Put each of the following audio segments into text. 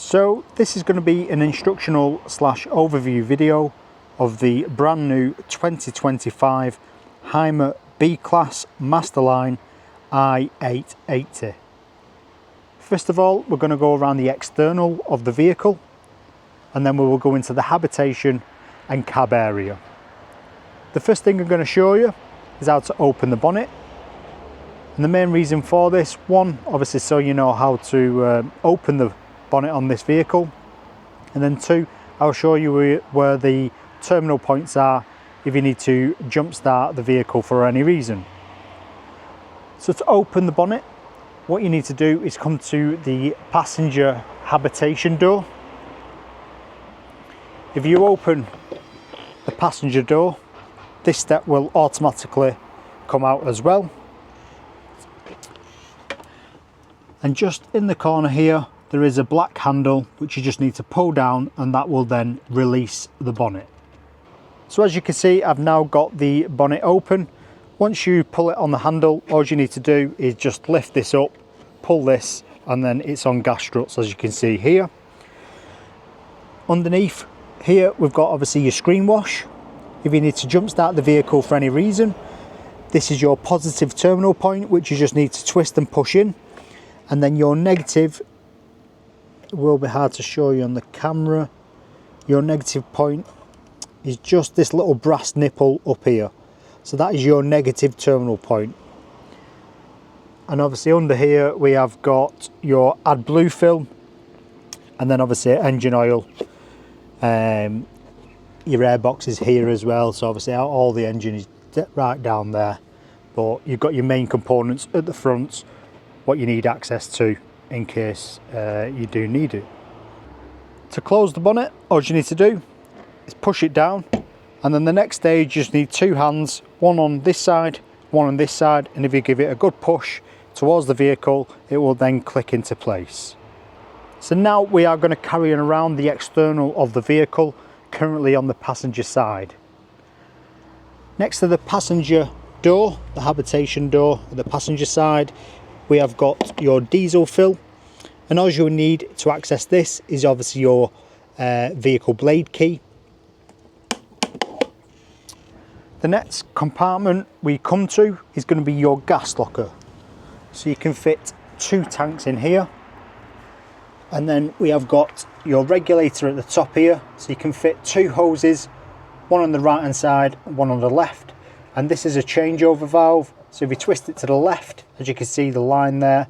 So this is going to be an instructional / overview video of the brand new 2025 Hymer B-Class Masterline I880. First of all, we're going to go around the external of the vehicle, and then we will go into the habitation and cab area. The first thing I'm going to show you is how to open the bonnet. And the main reason for this, one, obviously so you know how to open the bonnet on this vehicle, and then two, I'll show you where the terminal points are if you need to jump start the vehicle for any reason. So to open the bonnet, what you need to do is come to the passenger habitation door. If you open the passenger door, this step will automatically come out as well. And just in the corner here, there is a black handle which you just need to pull down, and that will then release the bonnet. So as you can see, I've now got the bonnet open. Once you pull it on the handle, all you need to do is just lift this up, pull this, and then it's on gas struts, as you can see here. Underneath here, we've got obviously your screen wash. If you need to jump start the vehicle for any reason, this is your positive terminal point, which you just need to twist and push in. And then your negative, it will be hard to show you on the camera, your negative point is just this little brass nipple up here. So that is your negative terminal point. And obviously under here we have got your AdBlue film, and then obviously engine oil. Your airbox is here as well, so obviously all the engine is right down there, but you've got your main components at the front, what you need access to in case you do need it. To close the bonnet, all you need to do is push it down, and then the next stage you just need two hands, one on this side, one on this side, and if you give it a good push towards the vehicle, it will then click into place. So now we are going to carry on around the external of the vehicle, currently on the passenger side. Next to the passenger door, the habitation door at the passenger side, we have got your diesel fill, and all you need to access this is obviously your vehicle blade key. The next compartment we come to is going to be your gas locker. So you can fit two tanks in here, and then we have got your regulator at the top here, so you can fit two hoses, one on the right hand side and one on the left. And this is a changeover valve, so if you twist it to the left, as you can see the line there,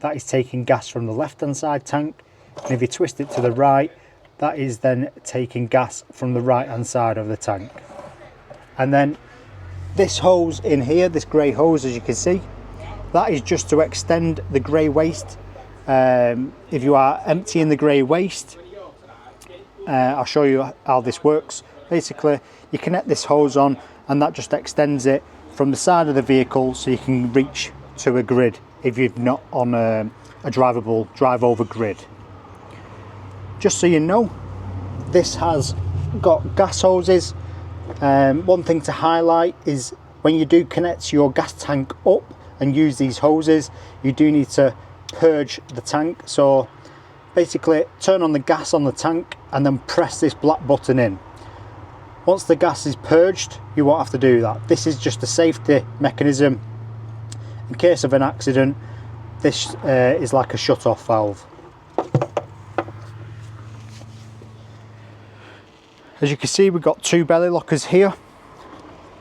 that is taking gas from the left hand side tank, and if you twist it to the right, that is then taking gas from the right hand side of the tank. And then this hose in here, this grey hose, as you can see, that is just to extend the grey waste. If you are emptying the grey waste, I'll show you how this works. Basically, you connect this hose on, and that just extends it from the side of the vehicle so you can reach to a grid if you're not on a drivable drive-over grid. Just so you know, this has got gas hoses. One thing to highlight is when you do connect your gas tank up and use these hoses, you do need to purge the tank. So basically turn on the gas on the tank and then press this black button in. Once the gas is purged, you won't have to do that. This is just a safety mechanism. In case of an accident, this is like a shut-off valve. As you can see, we've got two belly lockers here.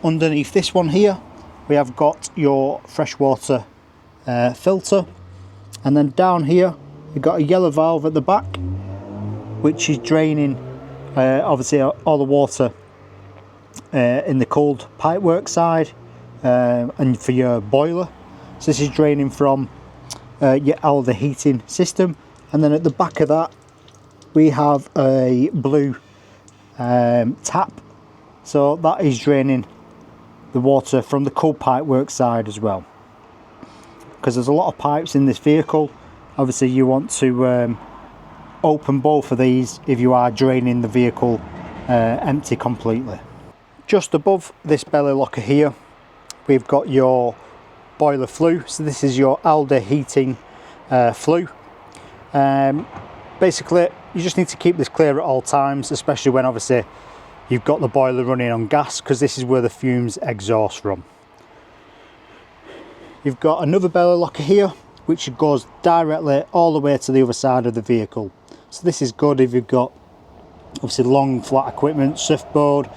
Underneath this one here, we have got your freshwater filter, and then down here you've got a yellow valve at the back which is draining obviously all the water in the cold pipework side and for your boiler. So this is draining from all the heating system, and then at the back of that we have a blue tap, so that is draining the water from the cold pipework side as well, because there's a lot of pipes in this vehicle. Obviously you want to open both of these if you are draining the vehicle empty completely. Just above this belly locker here, we've got your boiler flue. So this is your Alder heating flue. Basically, you just need to keep this clear at all times, especially when obviously you've got the boiler running on gas, because this is where the fumes exhaust from. You've got another belly locker here, which goes directly all the way to the other side of the vehicle. So this is good if you've got obviously long flat equipment, surfboard,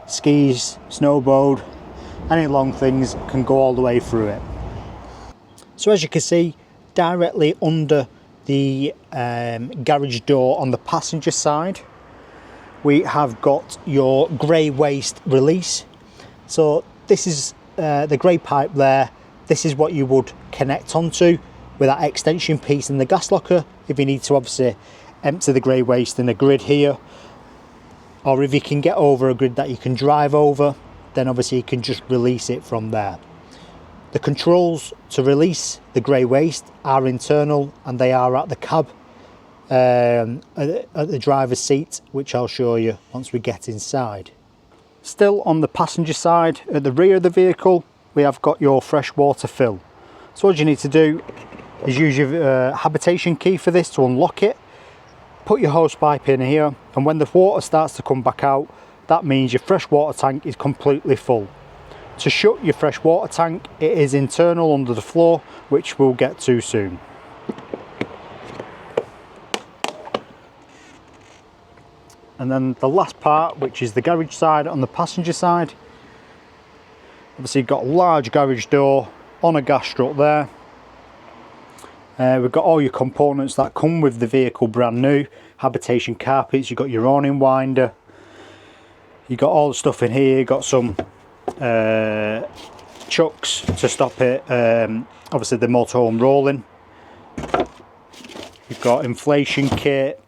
skis, snowboard, any long things can go all the way through it. So as you can see, directly under the garage door on the passenger side, we have got your grey waste release. So this is the grey pipe there. This is what you would connect onto with that extension piece in the gas locker if you need to obviously empty the grey waste in a grid here, or if you can get over a grid that you can drive over, then obviously you can just release it from there. The controls to release the grey waste are internal, and they are at the cab at the driver's seat, which I'll show you once we get inside. Still on the passenger side, at the rear of the vehicle, we have got your freshwater fill. So what you need to do is use your habitation key for this to unlock it. Put your hose pipe in here, and when the water starts to come back out, that means your freshwater tank is completely full. To shut your freshwater tank, it is internal under the floor, which we'll get to soon. And then the last part, which is the garage side on the passenger side. Obviously you've got a large garage door on a gas strut there. We've got all your components that come with the vehicle brand new. Habitation carpets, you've got your awning winder. You've got all the stuff in here. You've got some chucks to stop it, obviously the motorhome rolling. You've got inflation kit.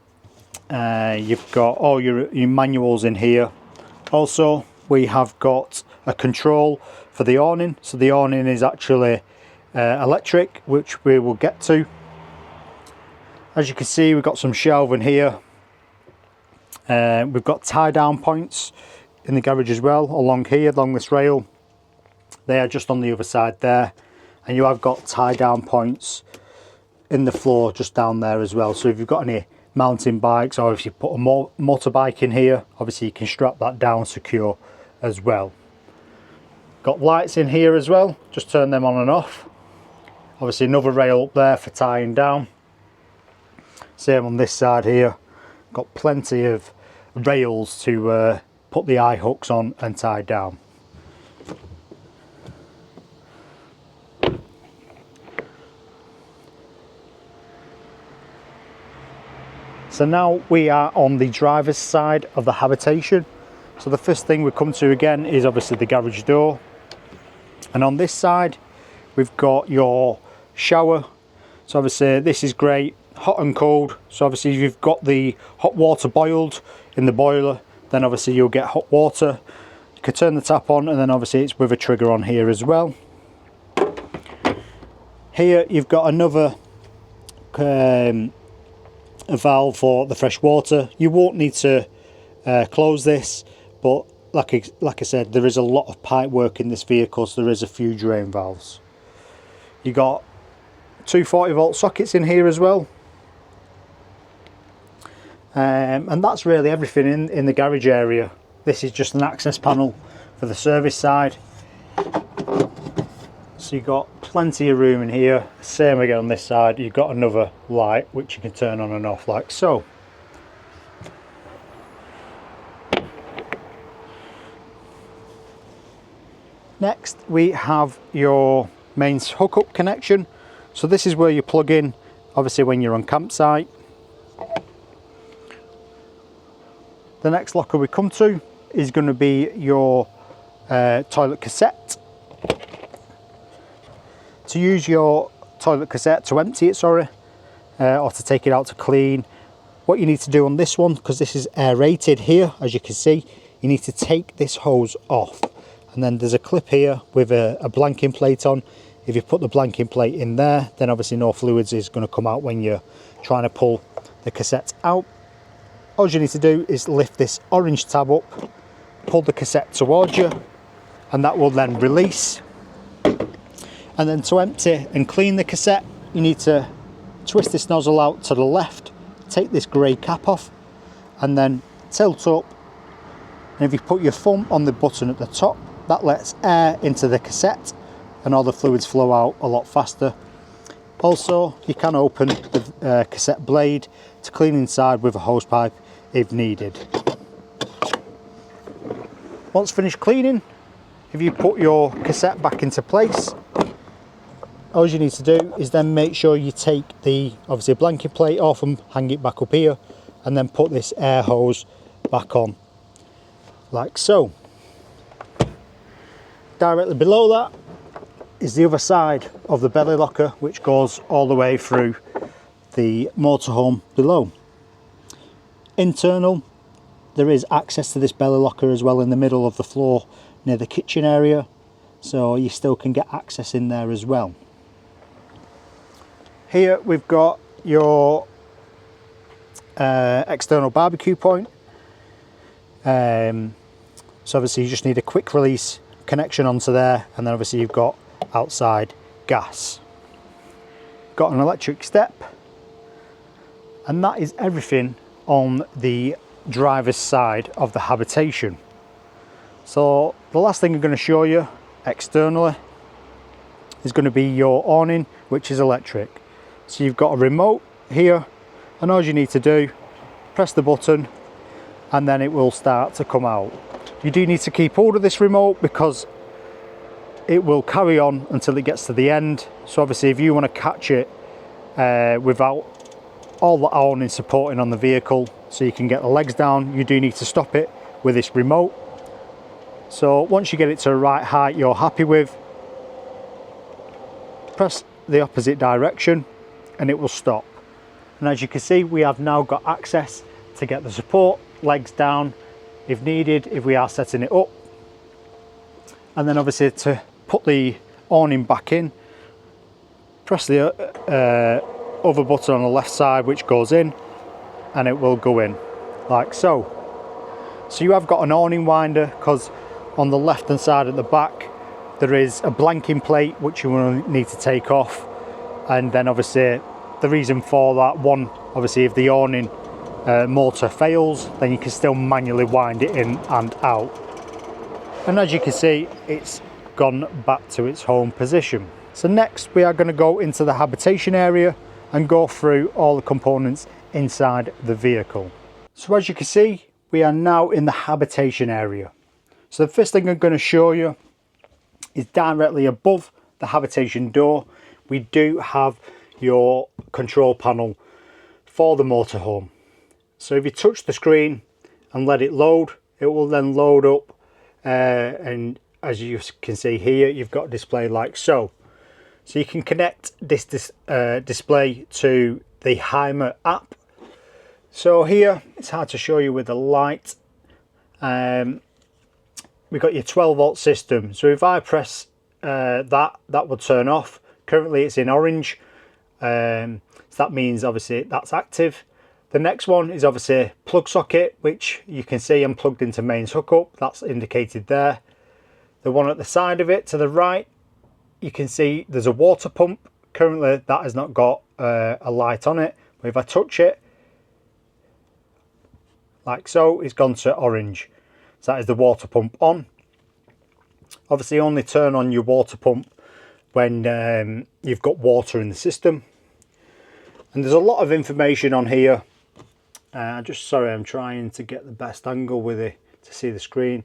You've got all your manuals in here. Also, we have got a control for the awning. So the awning is actually electric, which we will get to. As you can see, we've got some shelving here. We've got tie down points in the garage as well, along here, along this rail. They are just on the other side there, and you have got tie down points in the floor just down there as well. So if you've got any mountain bikes, or if you put a motorbike in here, obviously you can strap that down secure as well. Got lights in here as well, just turn them on and off. Obviously another rail up there for tying down. Same on this side here, got plenty of rails to put the eye hooks on and tie down. So now we are on the driver's side of the habitation. So the first thing we come to again is obviously the garage door. And on this side, we've got your shower. So obviously this is great, hot and cold. So obviously if you've got the hot water boiled in the boiler, then obviously you'll get hot water. You can turn the tap on, and then obviously it's with a trigger on here as well. Here you've got another a valve for the fresh water. You won't need to close this, but like I said, there is a lot of pipe work in this vehicle, so there is a few drain valves. You got two 40-volt sockets in here as well, and that's really everything in the garage area. This is just an access panel for the service side. So you've got plenty of room in here. Same again on this side, you've got another light which you can turn on and off like so. Next we have your mains hookup connection. So this is where you plug in, obviously when you're on campsite. The next locker we come to is going to be your toilet cassette. To use your toilet cassette, to empty it, sorry, or to take it out to clean, what you need to do on this one, because this is aerated here, as you can see, you need to take this hose off. And then there's a clip here with a blanking plate on. If you put the blanking plate in there, then obviously no fluids is going to come out when you're trying to pull the cassette out. All you need to do is lift this orange tab up, pull the cassette towards you, and that will then release. And then to empty and clean the cassette, you need to twist this nozzle out to the left take this grey cap off and then tilt up, and if you put your thumb on the button at the top, that lets air into the cassette and all the fluids flow out a lot faster. Also, you can open the cassette blade to clean inside with a hose pipe if needed. Once finished cleaning, if you put your cassette back into place, all you need to do is then make sure you take the obviously blanket plate off and hang it back up here, and then put this air hose back on like so. Directly below that is the other side of the belly locker, which goes all the way through the motorhome below. Internal, there is access to this belly locker as well in the middle of the floor near the kitchen area, so you still can get access in there as well. Here we've got your external barbecue point. So obviously you just need a quick release connection onto there, and then obviously you've got outside gas. Got an electric step, and that is everything on the driver's side of the habitation. So the last thing I'm going to show you externally is going to be your awning, which is electric. So you've got a remote here, and all you need to do, press the button, and then it will start to come out. You do need to keep hold of this remote because it will carry on until it gets to the end. So obviously if you want to catch it without all the awning supporting on the vehicle, so you can get the legs down, you do need to stop it with this remote. So once you get it to the right height you're happy with, press the opposite direction and it will stop. And as you can see, we have now got access to get the support legs down if needed, if we are setting it up. And then obviously to put the awning back in, press the other button on the left side which goes in, and it will go in like so. So you have got an awning winder, because on the left hand side at the back there is a blanking plate which you will need to take off. And then obviously the reason for that, one, obviously if the awning motor fails, then you can still manually wind it in and out. And as you can see, it's gone back to its home position. So next we are going to go into the habitation area and go through all the components inside the vehicle. So as you can see, we are now in the habitation area. So the first thing I'm going to show you is directly above the habitation door. We do have your control panel for the motorhome. So if you touch the screen and let it load, it will then load up, and as you can see here, you've got a display like so. So you can connect this display to the Hymer app. So here, it's hard to show you with the light. We've got your 12-volt system. So if I press that will turn off. Currently it's in orange. So that means obviously that's active. The next one is obviously plug socket, which you can see I'm plugged into mains hookup. That's indicated there. The one at the side of it to the right, you can see there's a water pump. Currently that has not got a light on it, but if I touch it like so, it's gone to orange. So that is the water pump on. Obviously only turn on your water pump when you've got water in the system. And there's a lot of information on here. Sorry, I'm trying to get the best angle with it to see the screen.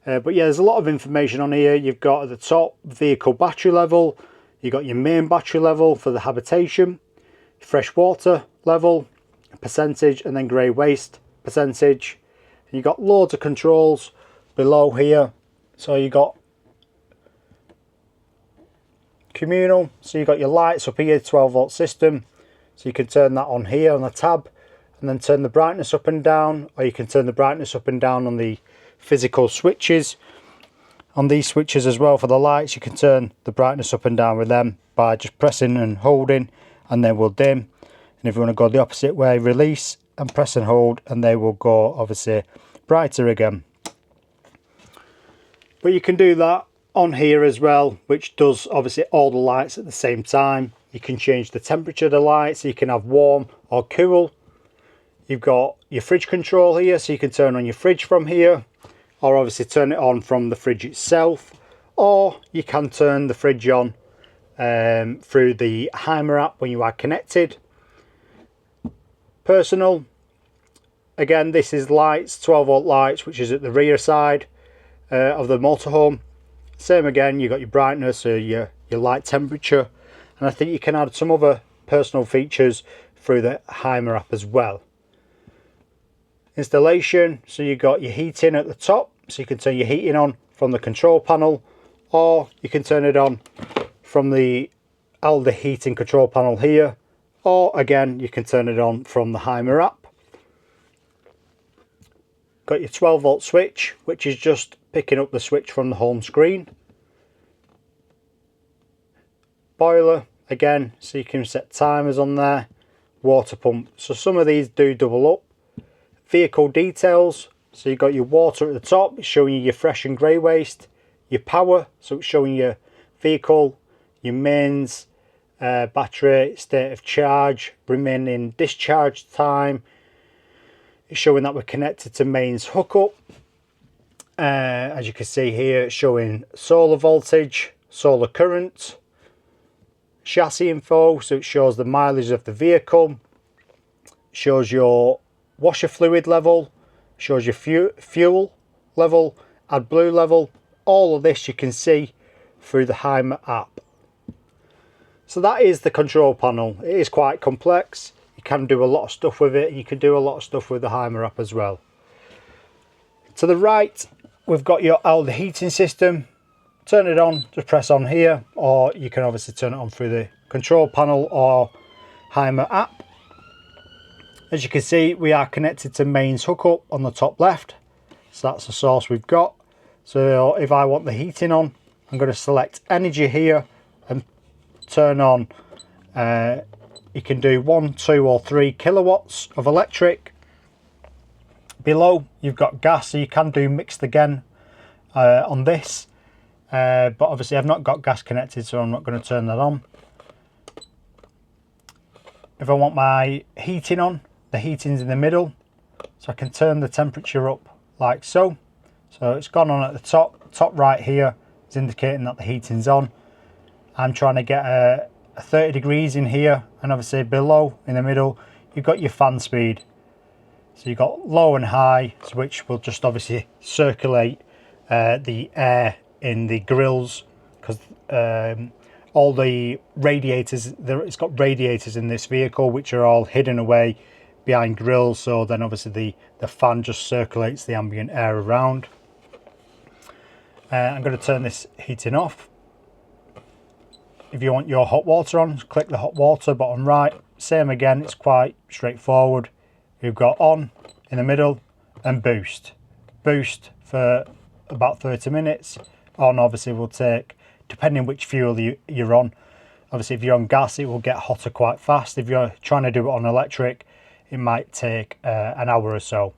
But yeah, there's a lot of information on here. You've got at the top vehicle battery level, you've got your main battery level for the habitation, fresh water level, percentage, and then grey waste percentage. And you've got loads of controls below here. So you've got communal, so you've got your lights up here, 12-volt system. So you can turn that on here on the tab and then turn the brightness up and down, or you can turn the brightness up and down on the physical switches. On these switches as well for the lights, you can turn the brightness up and down with them by just pressing and holding, and they will dim. And if you want to go the opposite way, release and press and hold, and they will go obviously brighter again. But you can do that on here as well, which does obviously all the lights at the same time. You can change the temperature of the lights, so you can have warm or cool. You've got your fridge control here, so you can turn on your fridge from here, or obviously turn it on from the fridge itself, or you can turn the fridge on through the Hymer app when you are connected. Personal, again, this is lights, 12-volt lights, which is at the rear side of the motorhome. Same again, you've got your brightness, or your light temperature, and I think you can add some other personal features through the Hymer app as well. Installation, so you've got your heating at the top, so you can turn your heating on from the control panel, or you can turn it on from the heating control panel here, or again you can turn it on from the Hymer app. Got your 12-volt switch, which is just picking up the switch from the home screen. Boiler, again, so you can set timers on there. Water pump, so some of these do double up. Vehicle details, so you've got your water at the top, it's showing you your fresh and grey waste. Your power, so it's showing your vehicle, your mains, battery, state of charge, remaining discharge time. It's showing that we're connected to mains hookup. As you can see here, it's showing solar voltage, solar current, chassis info, so it shows the mileage of the vehicle, shows your washer fluid level, shows your fuel level, AdBlue level. All of this you can see through the Hymer app. So that is the control panel. It is quite complex. You can do a lot of stuff with it, and you can do a lot of stuff with the Hymer app as well. To the right, we've got your Alde heating system. Turn it on, just press on here, or you can obviously turn it on through the control panel or Hymer app. As you can see, we are connected to mains hookup on the top left, so that's the source we've got. So if I want the heating on, I'm going to select energy here and turn on, you can do 1, 2 or 3 kilowatts of electric. Below you've got gas, so you can do mixed again on this, but obviously I've not got gas connected, so I'm not going to turn that on. If I want my heating on, the heating's in the middle, so I can turn the temperature up like so. So it's gone on at the top right here is indicating that the heating's on. I'm trying to get a 30 degrees in here, and obviously below in the middle you've got your fan speed. So you've got low and high, which will just obviously circulate the air in the grills, because all the radiators, it's got radiators in this vehicle which are all hidden away behind grills, so then obviously the fan just circulates the ambient air around. I'm going to turn this heating off. If you want your hot water on, click the hot water bottom right. Same again, it's quite straightforward. You've got on in the middle and boost. Boost for about 30 minutes. On obviously will take, depending which fuel you're on. Obviously if you're on gas, it will get hotter quite fast. If you're trying to do it on electric, it might take an hour or so.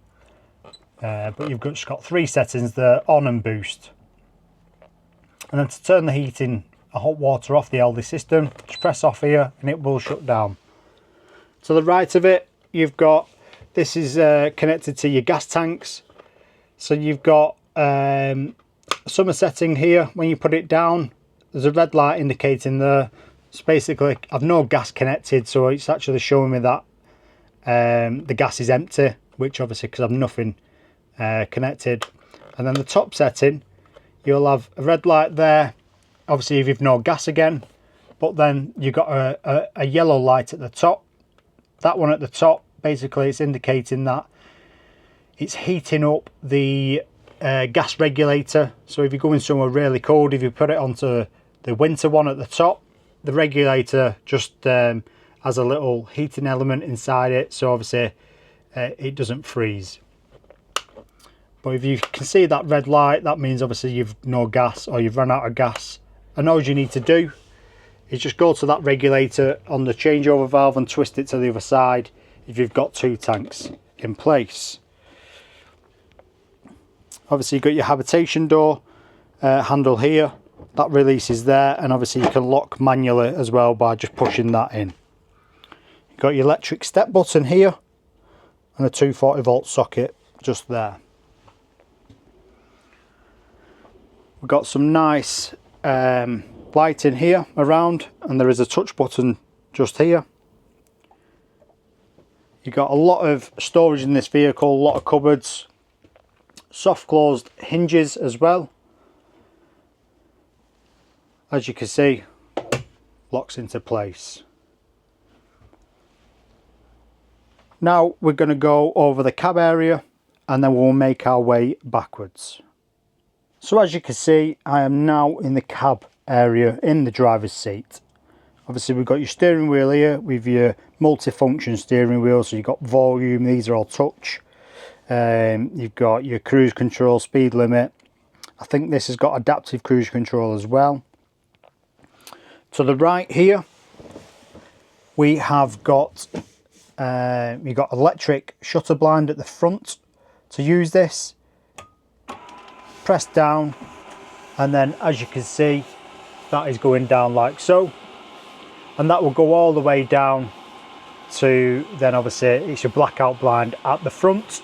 But you've just got 3 settings there, on and boost. And then to turn the heating, hot water off the Alde system, just press off here and it will shut down. To the right of it, you've got, this is connected to your gas tanks. So you've got summer setting here. When you put it down, there's a red light indicating there. So basically I've no gas connected, so it's actually showing me that the gas is empty, which obviously because I've nothing connected. And then the top setting, you'll have a red light there, obviously if you've no gas again, but then you've got a yellow light at the top. That one at the top, basically it's indicating that it's heating up the gas regulator. So if you're going somewhere really cold, if you put it onto the winter one at the top, the regulator just has a little heating element inside it, so obviously it doesn't freeze. But if you can see that red light, that means obviously you've no gas or you've run out of gas. And all you need to do is just go to that regulator on the changeover valve and twist it to the other side if you've got 2 tanks in place. Obviously you've got your habitation door handle here, that releases there, and obviously you can lock manually as well by just pushing that in. You've got your electric step button here, and a 240 volt socket just there. We've got some nice lighting here around, and there is a touch button just here. You've got a lot of storage in this vehicle, a lot of cupboards, soft closed hinges as well. As you can see, locks into place. Now we're going to go over the cab area and then we'll make our way backwards. So as you can see, I am now in the cab area in the driver's seat. Obviously we've got your steering wheel here with your multi-function steering wheel, so you've got volume, these are all touch. You've got your cruise control, speed limit. I think this has got adaptive cruise control as well. To the right here, we have got you've got electric shutter blind at the front. To use this, press down, and then as you can see, that is going down like so, and that will go all the way down to, then obviously it's your blackout blind at the front.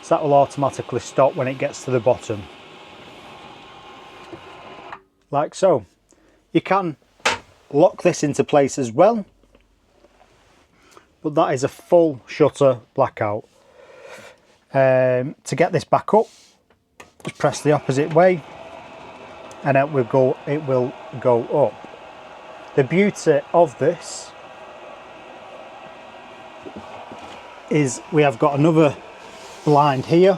So that will automatically stop when it gets to the bottom. Like so. You can lock this into place as well, but that is a full shutter blackout. To get this back up, just press the opposite way and it will go up. The beauty of this is we have got another blind here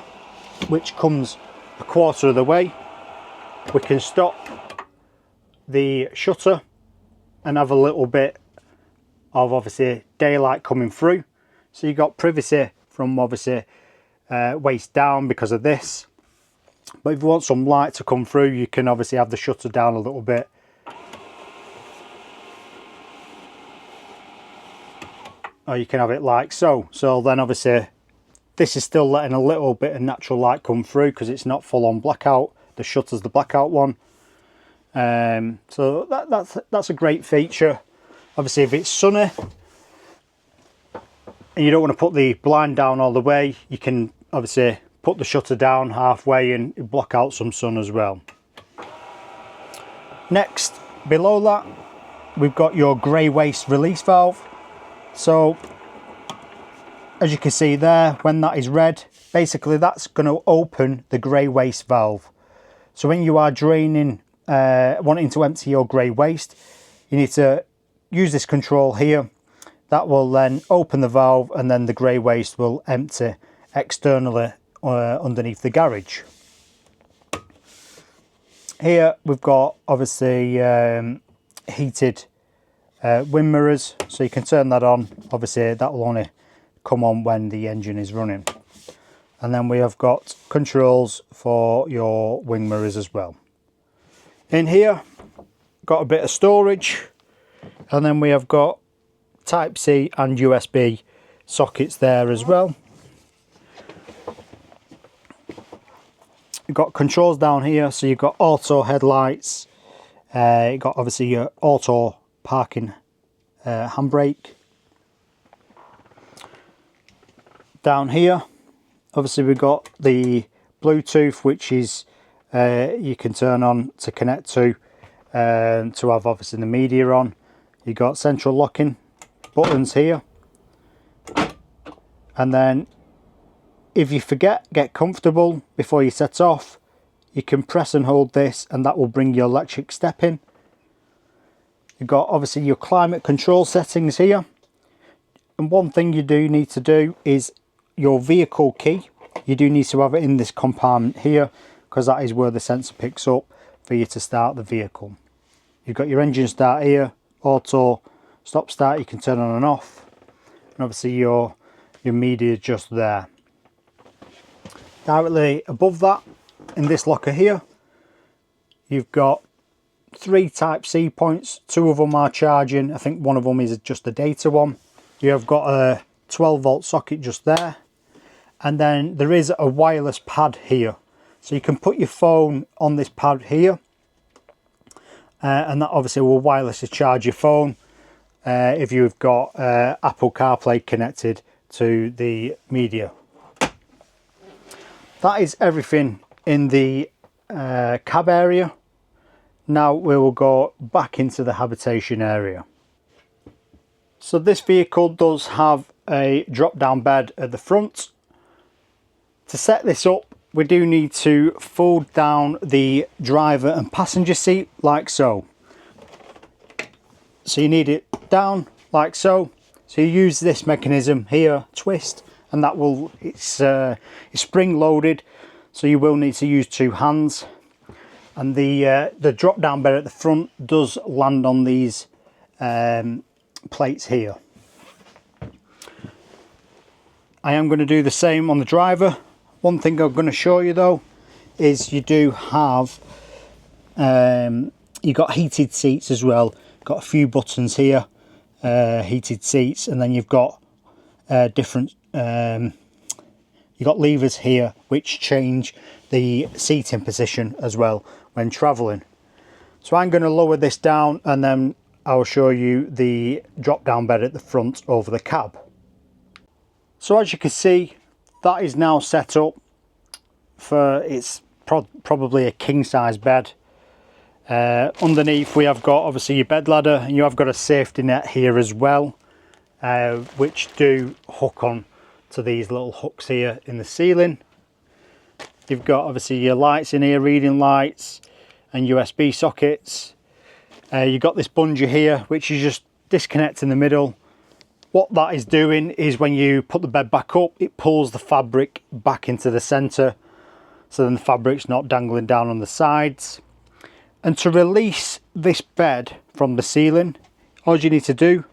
which comes a quarter of the way. We can stop the shutter and have a little bit of obviously daylight coming through, so you got privacy from obviously waist down because of this. But if you want some light to come through, you can obviously have the shutter down a little bit. Or you can have it like so. So then obviously this is still letting a little bit of natural light come through because it's not full on blackout. The shutter's the blackout one. So that's a great feature. Obviously if it's sunny and you don't want to put the blind down all the way, you can obviously put the shutter down halfway and block out some sun as well. Next, below that, we've got your grey waste release valve. So as you can see there, when that is red, basically that's going to open the grey waste valve. So when you are draining, wanting to empty your grey waste, you need to use this control here. That will then open the valve and then the grey waste will empty externally underneath the garage. Here we've got obviously heated wind mirrors, so you can turn that on. Obviously that will only come on when the engine is running. And then we have got controls for your wing mirrors as well. In here, got a bit of storage, and then we have got Type-C and USB sockets there as well. You've got controls down here, so you've got auto headlights, you've got obviously your auto parking handbrake. Down here, obviously we've got the Bluetooth, which is you can turn on to connect to have obviously the media on. You've got central locking buttons here, and then if you forget, get comfortable before you set off, you can press and hold this and that will bring your electric step in. You've got obviously your climate control settings here, and one thing you do need to do is your vehicle key. You do need to have it in this compartment here because that is where the sensor picks up for you to start the vehicle. You've got your engine start here, auto stop start, you can turn on and off, and obviously your media just there. Directly above that, in this locker here, you've got 3 Type-C points. 2 of them are charging. I think one of them is just a data one. You have got a 12 volt socket just there, and then there is a wireless pad here, so you can put your phone on this pad here, and that obviously will wirelessly charge your phone if you've got Apple CarPlay connected to the media. That is everything in the cab area. Now we will go back into the habitation area. So this vehicle does have a drop down bed at the front. To set this up, we do need to fold down the driver and passenger seat like so. So you need it down like so. So you use this mechanism here, twist, and that will, it's spring loaded, so you will need to use two hands. And the drop down bed at the front does land on these plates here. I am going to do the same on the driver. One thing I'm going to show you though is you do have you got heated seats as well. Got a few buttons here, heated seats, and then you've got different you've got levers here which change the seating position as well when traveling. So I'm going to lower this down and then I'll show you the drop down bed at the front over the cab. So as you can see, that is now set up for, it's probably a king size bed. Underneath we have got obviously your bed ladder, and you have got a safety net here as well, which do hook on to these little hooks here in the ceiling. You've got obviously your lights in here, reading lights and USB sockets. You've got this bungee here which you just disconnect in the middle. What that is doing is when you put the bed back up, it pulls the fabric back into the centre, so then the fabric's not dangling down on the sides. And to release this bed from the ceiling, all you need to do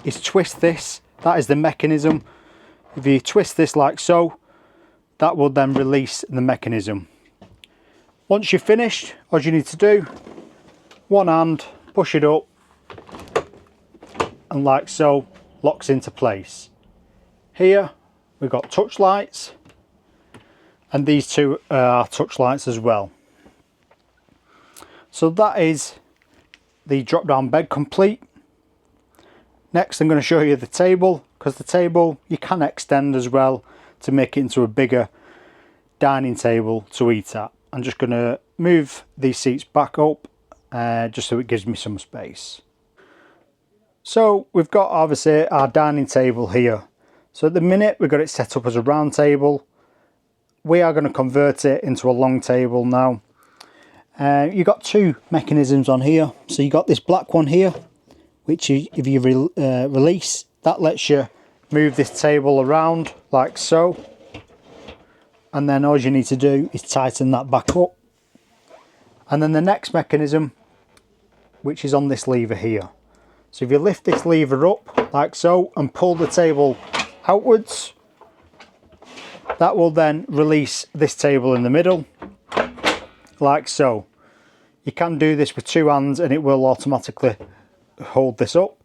is twist this. That is the mechanism. If you twist this like so, that will then release the mechanism. Once you're finished, all you need to do, one hand, push it up, and like so, locks into place. Here we've got touch lights, and these two are touch lights as well. So that is the drop down bed complete. Next I'm going to show you the table, because the table you can extend as well to make it into a bigger dining table to eat at. I'm just going to move these seats back up just so it gives me some space. So we've got obviously our dining table here. So at the minute we've got it set up as a round table. We are going to convert it into a long table now. You've got two mechanisms on here. So you got this black one here, which if you release, that lets you move this table around like so. And then all you need to do is tighten that back up. And then the next mechanism, which is on this lever here. So if you lift this lever up like so and pull the table outwards, that will then release this table in the middle like so. You can do this with two hands and it will automatically hold this up.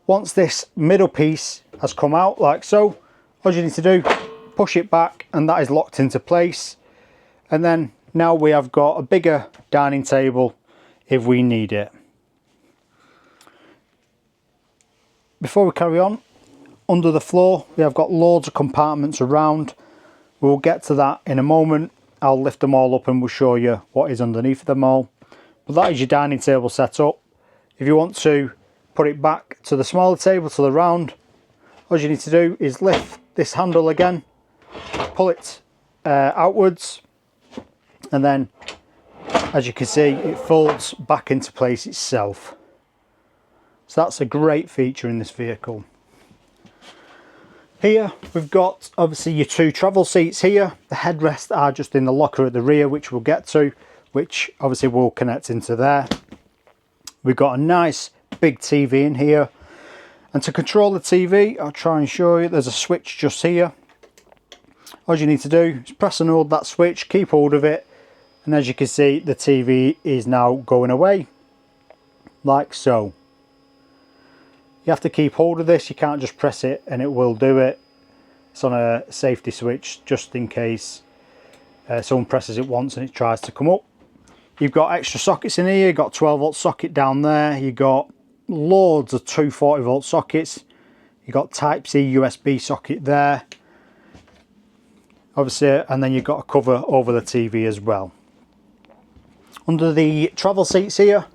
Once this middle piece has come out like so, all you need to do, push it back, and that is locked into place. And then now we have got a bigger dining table if we need it. Before we carry on, under the floor we have got loads of compartments around. We'll get to that in a moment. I'll lift them all up and we'll show you what is underneath them all. But that is your dining table set up. If you want to put it back to the smaller table, to the round, all you need to do is lift this handle again, pull it outwards, and then as you can see it folds back into place itself. So that's a great feature in this vehicle. Here we've got obviously your two travel seats here. The headrests are just in the locker at the rear, which we'll get to, which obviously will connect into there. We've got a nice big TV in here, and to control the TV, I'll try and show you, there's a switch just here. All you need to do is press and hold that switch, keep hold of it, and as you can see the TV is now going away like so. You have to keep hold of this, you can't just press it and it will do it. It's on a safety switch just in case someone presses it once and it tries to come up. You've got extra sockets in here. You've got 12 volt socket down there. You've got loads of 240 volt sockets. You've got Type C USB socket there, obviously, and then you've got a cover over the TV as well. Under the travel seats here,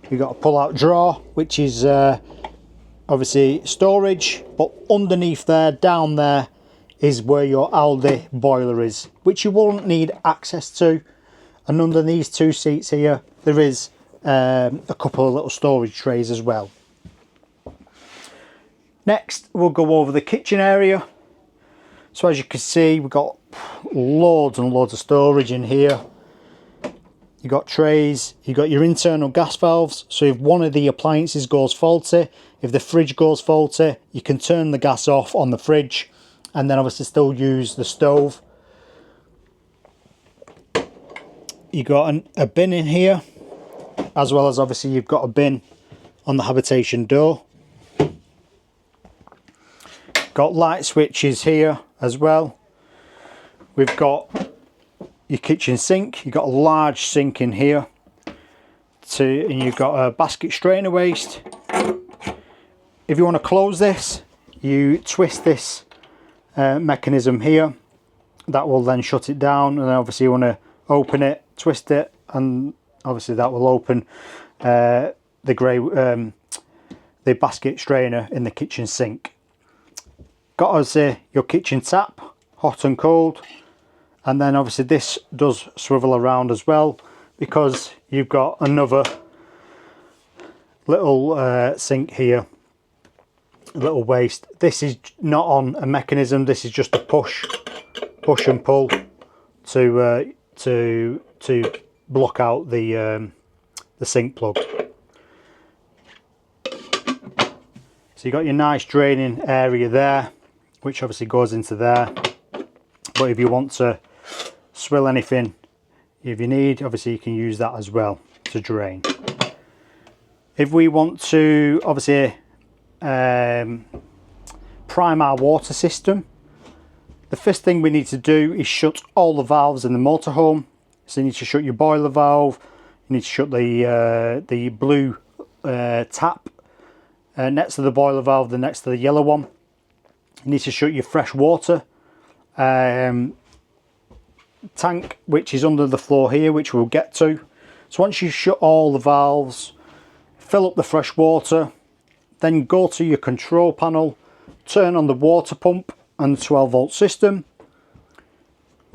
you've got a pull-out drawer, which is obviously storage, but underneath there, down there, is where your Aldi boiler is, which you won't need access to. And under these two seats here, there is a couple of little storage trays as well. Next, we'll go over the kitchen area. So as you can see, we've got loads and loads of storage in here. You've got trays, you've got your internal gas valves, so if one of the appliances goes faulty, if the fridge goes faulty, you can turn the gas off on the fridge and then obviously still use the stove. You've got a bin in here, as well as obviously you've got a bin on the habitation door. Got light switches here as well. We've got your kitchen sink. You've got a large sink in here, and you've got a basket strainer waste. If you want to close this, you twist this mechanism here. That will then shut it down, and then obviously you want to open it, twist it, and obviously that will open the basket strainer in the kitchen sink. Got obviously your kitchen tap, hot and cold, and then obviously this does swivel around as well because you've got another little sink here, a little waste. This is not on a mechanism, this is just a push and pull to block out the sink plug. So you've got your nice draining area there, which obviously goes into there. But if you want to swill anything, if you need, obviously you can use that as well to drain. If we want to obviously prime our water system, the first thing we need to do is shut all the valves in the motorhome. So you need to shut your boiler valve, you need to shut the blue tap next to the boiler valve, the next to the yellow one. You need to shut your fresh water tank, which is under the floor here, which we'll get to. So once you shut all the valves, fill up the fresh water, then go to your control panel, turn on the water pump and the 12 volt system.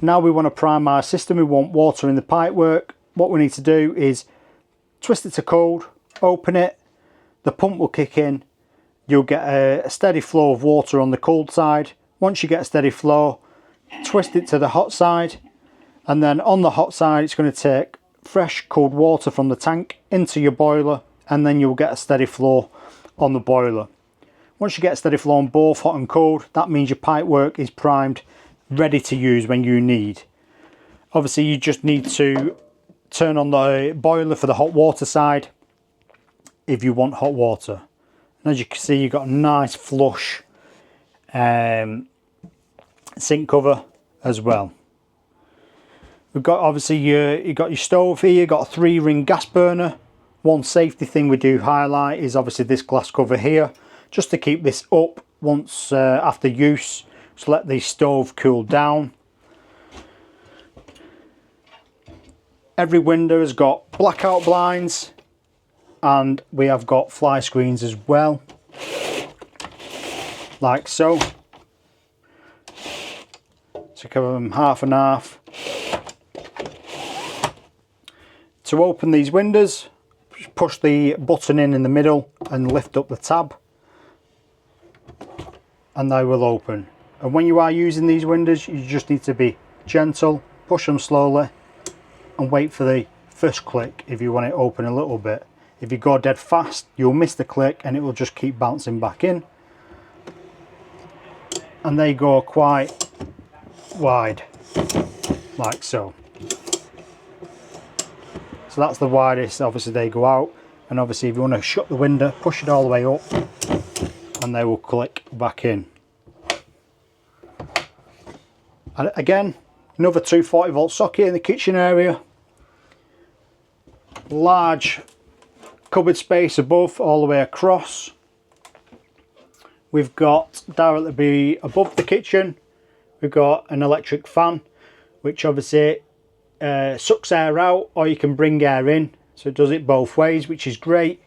Now we want to prime our system, we want water in the pipework. What we need to do is twist it to cold, open it, the pump will kick in, you'll get a steady flow of water on the cold side. Once you get a steady flow, twist it to the hot side, and then on the hot side it's going to take fresh cold water from the tank into your boiler, and then you'll get a steady flow on the boiler. Once you get a steady flow on both hot and cold, that means your pipework is primed, ready to use when you need. Obviously you just need to turn on the boiler for the hot water side if you want hot water. And as you can see, you've got a nice flush sink cover as well. We've got obviously you've got your stove here, you've got a 3-ring gas burner. One safety thing we do highlight is obviously this glass cover here, just to keep this up once after use, to let the stove cool down. Every window has got blackout blinds, and we have got fly screens as well, like so. So cover them half and half. To open these windows, just push the button in the middle and lift up the tab, and they will open. And when you are using these windows, you just need to be gentle, push them slowly and wait for the first click if you want it open a little bit. If you go dead fast, you'll miss the click and it will just keep bouncing back in. And they go quite wide, like so. So that's the widest, obviously they go out. And obviously if you want to shut the window, push it all the way up and they will click back in. And again, another 240 volt socket in the kitchen area. Large cupboard space above all the way across. We've got directly above the kitchen, we've got an electric fan, which obviously sucks air out, or you can bring air in, so it does it both ways, which is great.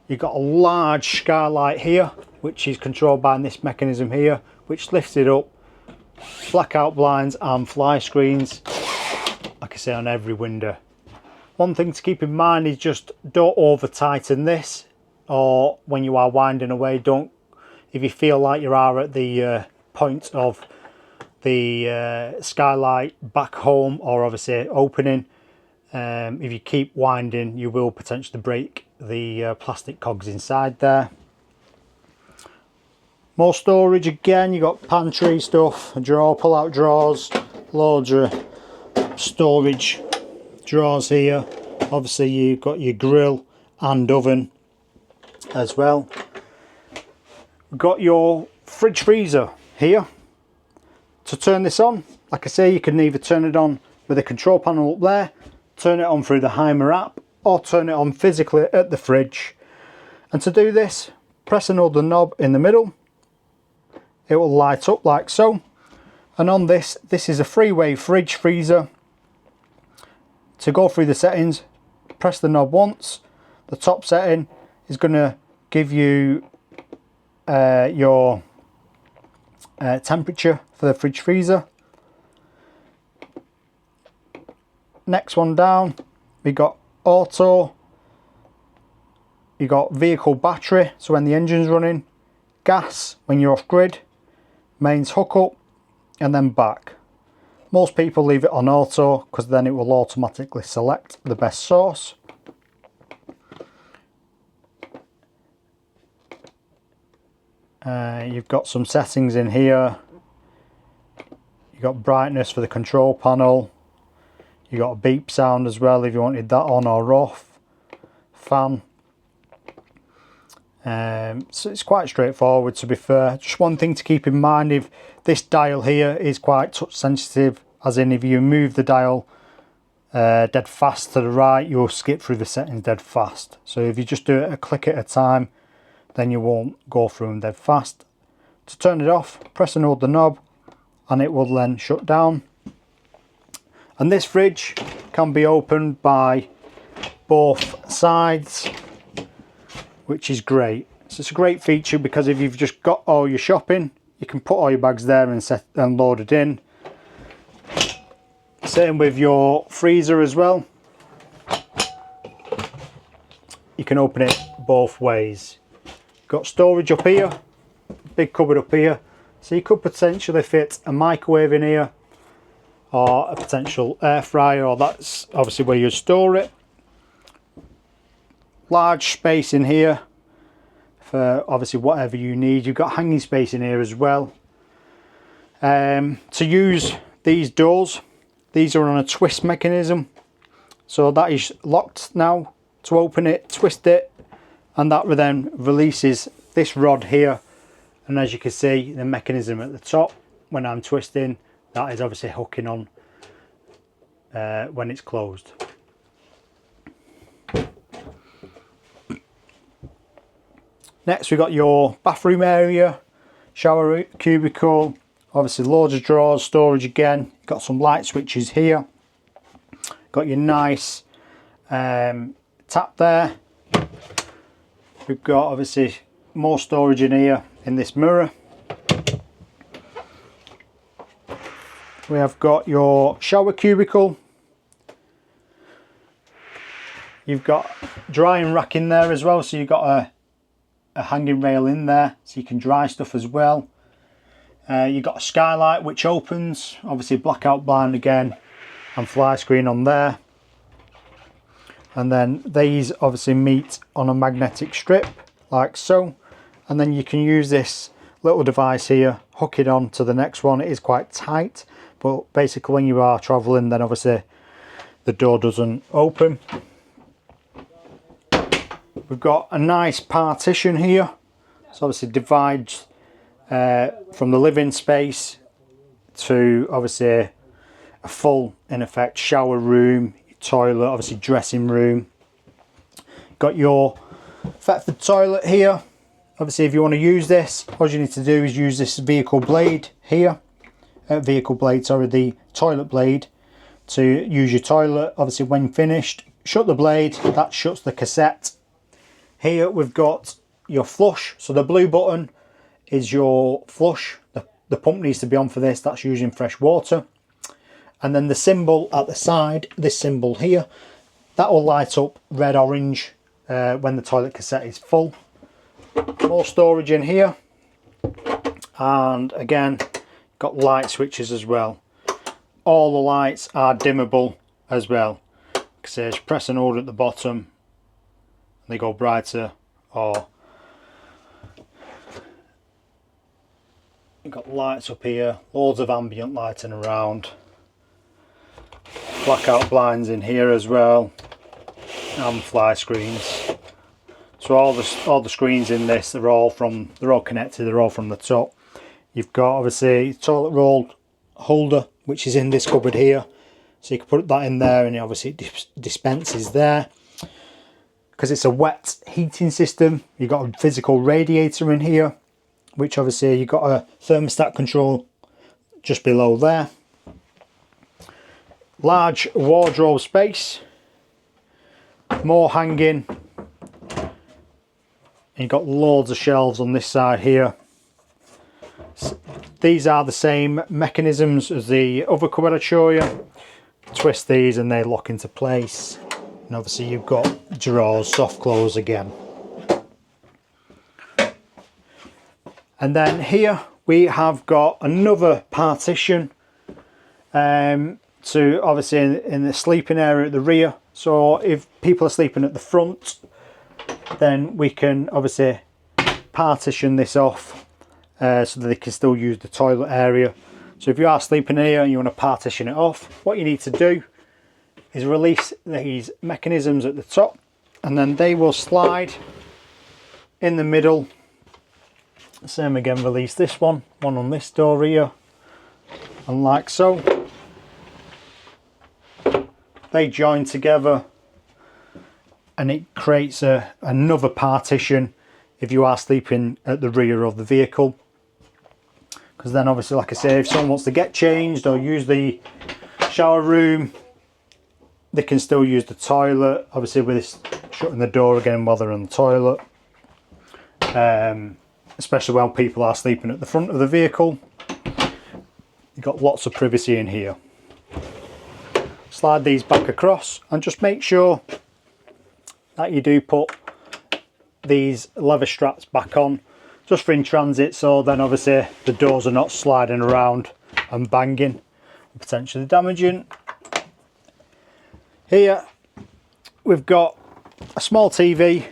You've got a large skylight here, which is controlled by this mechanism here, which lifts it up. Blackout blinds and fly screens, like I say, on every window. One thing to keep in mind is just don't over tighten this, or when you are winding away, don't, if you feel like you are at the point of the skylight back home, or obviously opening, if you keep winding you will potentially break the plastic cogs inside there. More storage again, you got pantry stuff, a drawer, pull out drawers, loads of storage drawers here. Obviously you've got your grill and oven as well. We've got your fridge freezer here. To turn this on, like I say, you can either turn it on with a control panel up there, turn it on through the Hymer app, or turn it on physically at the fridge. And to do this, press and hold the knob in the middle. It will light up like so. And on this is a three-way fridge freezer. To go through the settings, press the knob once. The top setting is going to give you your temperature for the fridge freezer. Next one down, we got auto, you got vehicle battery, so when the engine's running, gas when you're off grid, mains hookup, and then back. Most people leave it on auto because then it will automatically select the best source. You've got some settings in here. You've got brightness for the control panel. You've got a beep sound as well if you wanted that on or off. Fan. So it's quite straightforward, to be fair. Just one thing to keep in mind, if this dial here is quite touch sensitive, as in if you move the dial dead fast to the right, you'll skip through the settings dead fast. So if you just do it a click at a time, then you won't go through them dead fast. To turn it off, press and hold the knob and it will then shut down. And this fridge can be opened by both sides, which is great. So it's a great feature because if you've just got all your shopping, you can put all your bags there and set and load it in. Same with your freezer as well. You can open it both ways. Got storage up here, big cupboard up here, so you could potentially fit a microwave in here, or a potential air fryer, or that's obviously where you store it. Large space in here for obviously whatever you need. You've got hanging space in here as well. To use these doors, these are on a twist mechanism, so that is locked now. To open it, twist it, and that then releases this rod here, and as you can see, the mechanism at the top, when I'm twisting, that is obviously hooking on when it's closed. Next we've got your bathroom area, shower cubicle, obviously loads of drawers, storage again, got some light switches here, got your nice tap there. We've got obviously more storage in here in this mirror. We have got your shower cubicle. You've got drying rack in there as well, so you've got a hanging rail in there so you can dry stuff as well. You've got a skylight which opens, obviously blackout blind again, and fly screen on there. And then these obviously meet on a magnetic strip like so, and then you can use this little device here, hook it on to the next one. It is quite tight, but basically when you are traveling, then obviously the door doesn't open. We've got a nice partition here, so obviously divides from the living space to obviously a full, in effect, shower room, toilet, obviously dressing room. Got your Thetford toilet here. Obviously if you want to use this, all you need to do is use this vehicle blade here. The toilet blade to use your toilet. Obviously when finished, shut the blade, that shuts the cassette. Here we've got your flush, so the blue button is your flush. The pump needs to be on for this, that's using fresh water. And then the symbol at the side, this symbol here, that will light up red orange when the toilet cassette is full. More storage in here, and again got light switches as well. All the lights are dimmable as well, because you press an order at the bottom and they go brighter, or you've got lights up here, loads of ambient lighting around, blackout blinds in here as well, and fly screens. So all the screens in this, they're all connected, they're all from the top. You've got obviously toilet roll holder, which is in this cupboard here, so you can put that in there, and obviously it dispenses there. Because it's a wet heating system, you've got a physical radiator in here, which obviously you've got a thermostat control just below there. Large wardrobe space, more hanging. You've got loads of shelves on this side here. These are the same mechanisms as the other cupboard I show you. Twist these and they lock into place. And obviously you've got drawers, soft close again. And then here we have got another partition to obviously in the sleeping area at the rear. So if people are sleeping at the front, then we can obviously partition this off so that they can still use the toilet area. So if you are sleeping here and you want to partition it off, what you need to do is release these mechanisms at the top, and then they will slide in the middle. Same again, release this one on this door here, and like so. They join together and it creates another partition if you are sleeping at the rear of the vehicle. Because then obviously, like I say, if someone wants to get changed or use the shower room, they can still use the toilet, obviously with this shutting the door again while they're in the toilet. Especially while people are sleeping at the front of the vehicle. You've got lots of privacy in here. Slide these back across and just make sure that you do put these leather straps back on, just for in transit, so then obviously the doors are not sliding around and banging and potentially damaging. Here we've got a small TV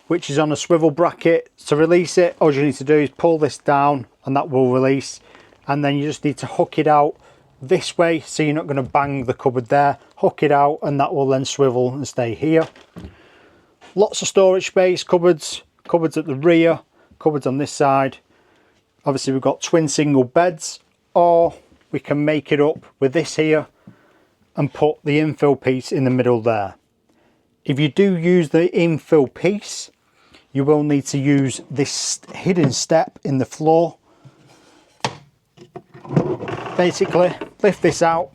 which is on a swivel bracket. To release it, all you need to do is pull this down and that will release, and then you just need to hook it out this way so you're not going to bang the cupboard there. Hook it out and that will then swivel and stay here. Lots of storage space, cupboards at the rear, cupboards on this side. Obviously we've got twin single beds, or we can make it up with this here and put the infill piece in the middle there. If you do use the infill piece, you will need to use this hidden step in the floor. Basically lift this out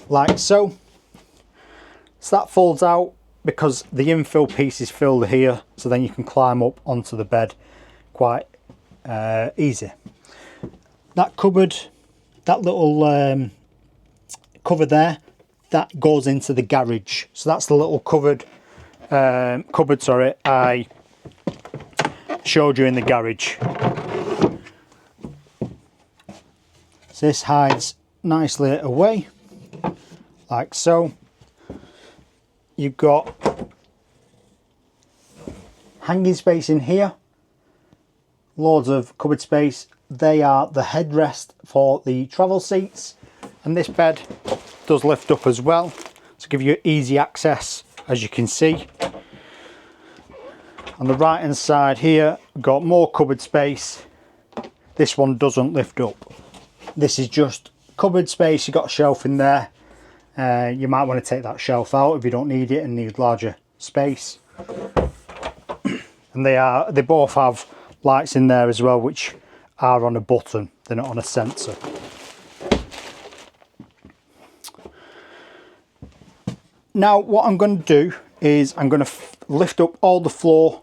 like so. So that folds out because the infill piece is filled here, so then you can climb up onto the bed quite easy. That cupboard, that little cover there, that goes into the garage. So that's the little cupboard I showed you in the garage. So this hides nicely away like so. You've got hanging space in here, loads of cupboard space. They are the headrest for the travel seats, and this bed does lift up as well to give you easy access, as you can see. On the right hand side here, we've got more cupboard space. This one doesn't lift up. This is just cupboard space. You've got a shelf in there, You might want to take that shelf out if you don't need it and need larger space. And they both have lights in there as well, which are on a button, they're not on a sensor. Now what I'm going to do is I'm going to lift up all the floor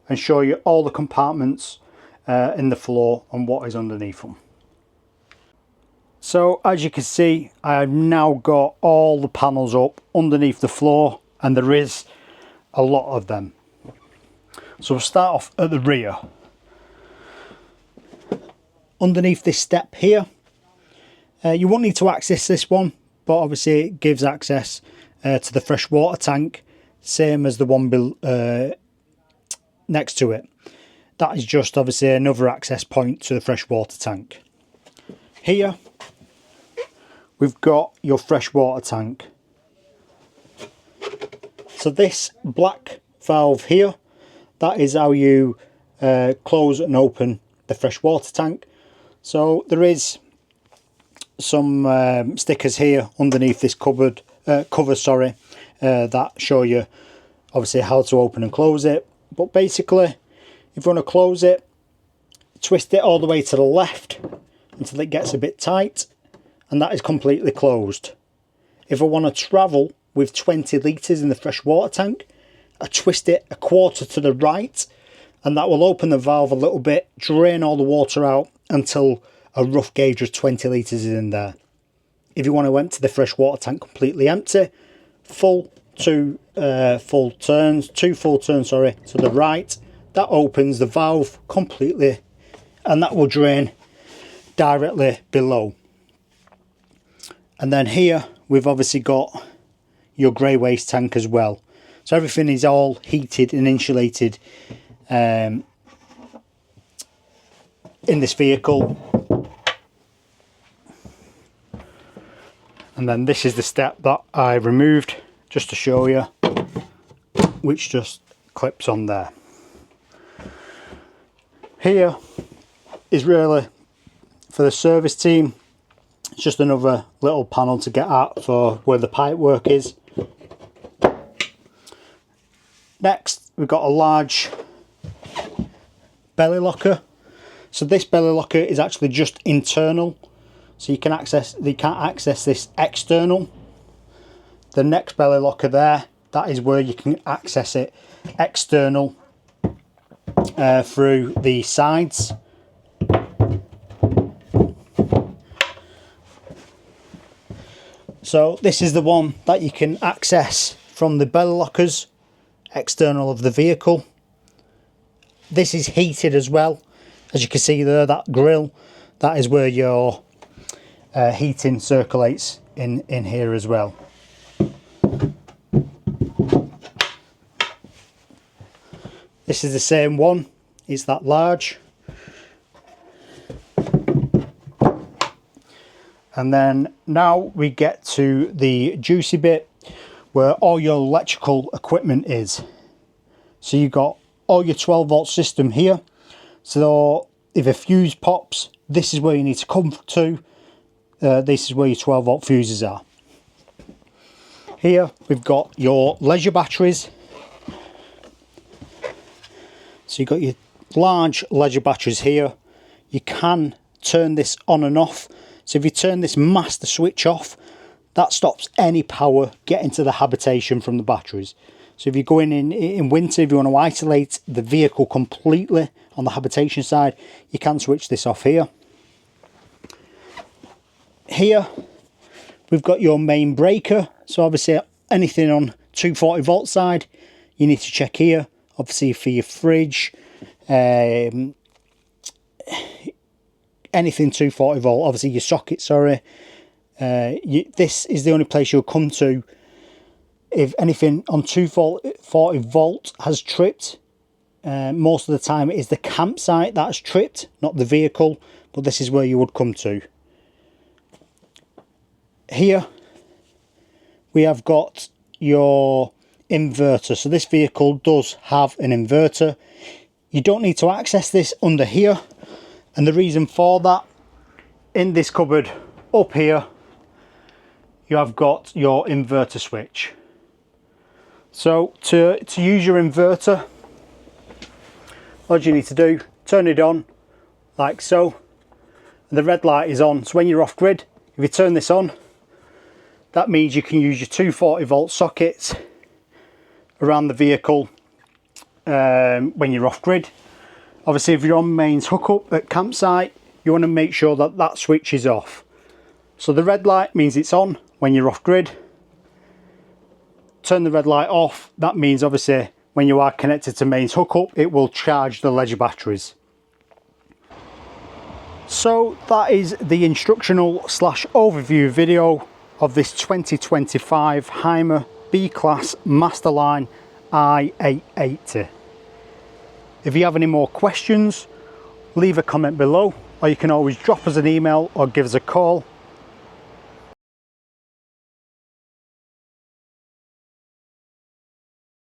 and show you all the compartments in the floor and what is underneath them. So as you can see, I have now got all the panels up underneath the floor, and there is a lot of them. So we'll start off at the rear. Underneath this step here, you won't need to access this one, but obviously it gives access to the fresh water tank, same as the one next to it. That is just obviously another access point to the fresh water tank. Here we've got your fresh water tank. So this black valve here, that is how you close and open the fresh water tank. So there is some stickers here underneath this cover, that show you obviously how to open and close it. But basically, if you want to close it, twist it all the way to the left until it gets a bit tight, and that is completely closed. If I want to travel with 20 litres in the fresh water tank, I twist it a quarter to the right, and that will open the valve a little bit, drain all the water out until a rough gauge of 20 litres is in there. If you want to empty the fresh water tank completely empty, two full turns to the right, that opens the valve completely, and that will drain directly below. And then here we've obviously got your grey waste tank as well. So everything is all heated and insulated in this vehicle. And then this is the step that I removed just to show you, which just clips on there. Here is really for the service team. It's just another little panel to get at for where the pipe work is. Next, we've got a large belly locker. So this belly locker is actually just internal, so you can't access this external. The next belly locker there, that is where you can access it external through the sides. So this is the one that you can access from the belly lockers external of the vehicle. This is heated as well. As you can see there, that grill, that is where your heating circulates in here as well. This is the same one, it's that large. And then now we get to the juicy bit where all your electrical equipment is. So you've got all your 12 volt system here. So if a fuse pops, this is where you need to come to. This is where your 12 volt fuses are. Here we've got your leisure batteries. So you've got your large leisure batteries here. You can turn this on and off. So if you turn this master switch off, that stops any power getting to the habitation from the batteries. So if you're going in winter, if you want to isolate the vehicle completely on the habitation side, you can switch this off here. Here we've got your main breaker. So obviously anything on 240 volt side, you need to check here. Obviously for your fridge, anything 240 volt, obviously your socket, sorry. This is the only place you'll come to if anything on 240 volt has tripped. Most of the time it is the campsite that has tripped, not the vehicle, but this is where you would come to. Here we have got your inverter. So this vehicle does have an inverter. You don't need to access this under here, and the reason for that, in this cupboard up here, you have got your inverter switch. So to use your inverter, all you need to do, turn it on like so. The red light is on, so when you're off grid, if you turn this on, that means you can use your 240 volt sockets around the vehicle when you're off grid. Obviously, if you're on mains hookup at campsite, you want to make sure that that switch is off. So the red light means it's on when you're off grid. Turn the red light off, that means obviously when you are connected to mains hookup, it will charge the ledger batteries. So that is the instructional / overview video of this 2025 Hymer B-Class Masterline I880. If you have any more questions, leave a comment below, or you can always drop us an email or give us a call